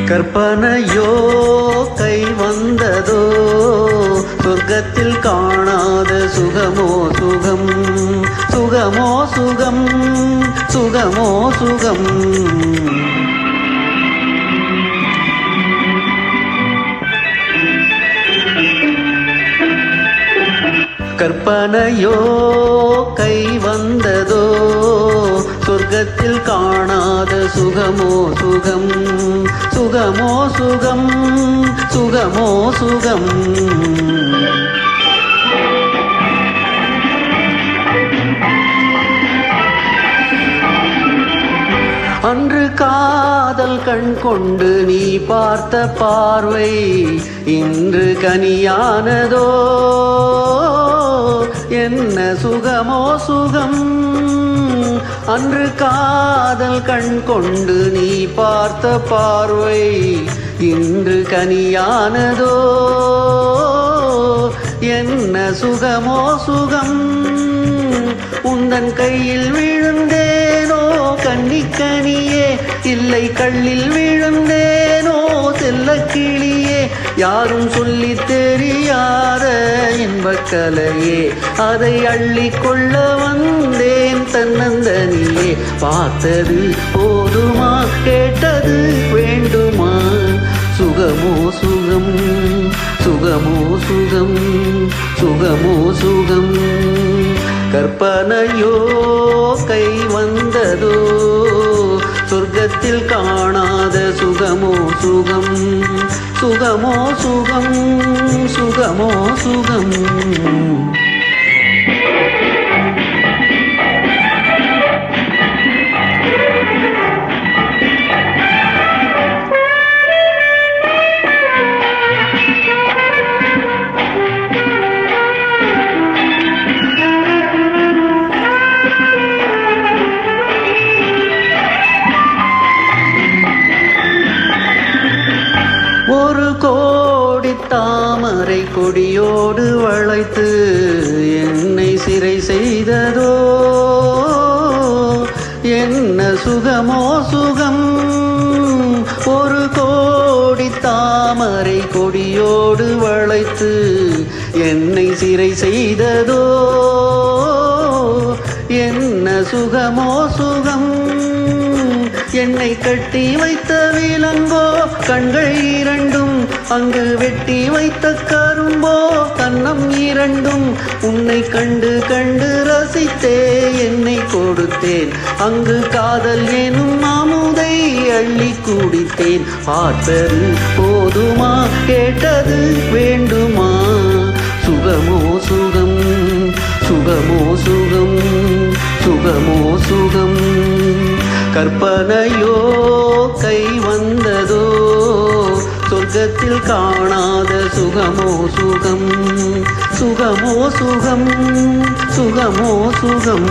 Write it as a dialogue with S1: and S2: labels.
S1: கற்பனையோ கை வந்ததோ சொர்க்கத்தில் காணாத சுகமோ சுகம் சுகமோ சுகம் சுகமோ சுகம் கற்பனையோ கை வந்ததோ சொர்க்கத்தில் காணாத சுகமோ சுகம் சுகமோ சுகம் சுகமோ சுகம் அன்று காதல் கண் கொண்டு நீ பார்த்த பார்வை இன்று கனியானதோ என்ன சுகமோ சுகம் அன்று காதல் கண் கொண்டு நீ பார்த்த பார்வை இன்று கனியானதோ என்ன சுகமோ சுகம் உந்தன் கையில் விழுந்தேனோ கன்னிக்கனியே இல்லை கல்லில் விழுந்தேனோ செல்ல கிளியே யாரும் சொல்லி தெரியாத இன்பக்கலையே அதை அள்ளிக்கொள்ள வந்தேன் தன்னந்தனியே பார்த்தது போதுமா கேட்டது வேண்டுமா சுகமோ சுகம் சுகமோ சுகம் சுகமோ சுகம் கற்பனையோ கை வந்ததோ சொர்க்கத்தில் காணாத சுகமோ சுகம் சுகமோ சுகம் சுகமோ சுகம் ஒரு கோடி தாமரை கொடியோடு வளைத்து என்னை சிறை செய்ததோ என்ன சுகமோ சுகம் ஒரு கோடி தாமரை கொடியோடு வளைத்து என்னை சிறை செய்ததோ என்ன சுகமோ சுகம் என்னை கட்டி வைத்த விலங்கோ கண்கள் இரண்டும் அங்கு வெட்டி வைத்த கரும்போ கன்னம் இரண்டும் உன்னை கண்டு கண்டு ரசித்தே என்னை கொடுத்தேன் அங்கு காதல் எனும் அமுதை அள்ளி குடித்தேன் பார்த்தது போதுமா கேட்டது வேண்டுமா சுகமோ சுகம் சுகமோ சுகம் சுகமோ சுகம் கற்பனையோ கை வந்ததோ சொர்க்கத்தில் காணாத சுகமோ சுகம் சுகமோ சுகம் சுகமோ சுகம்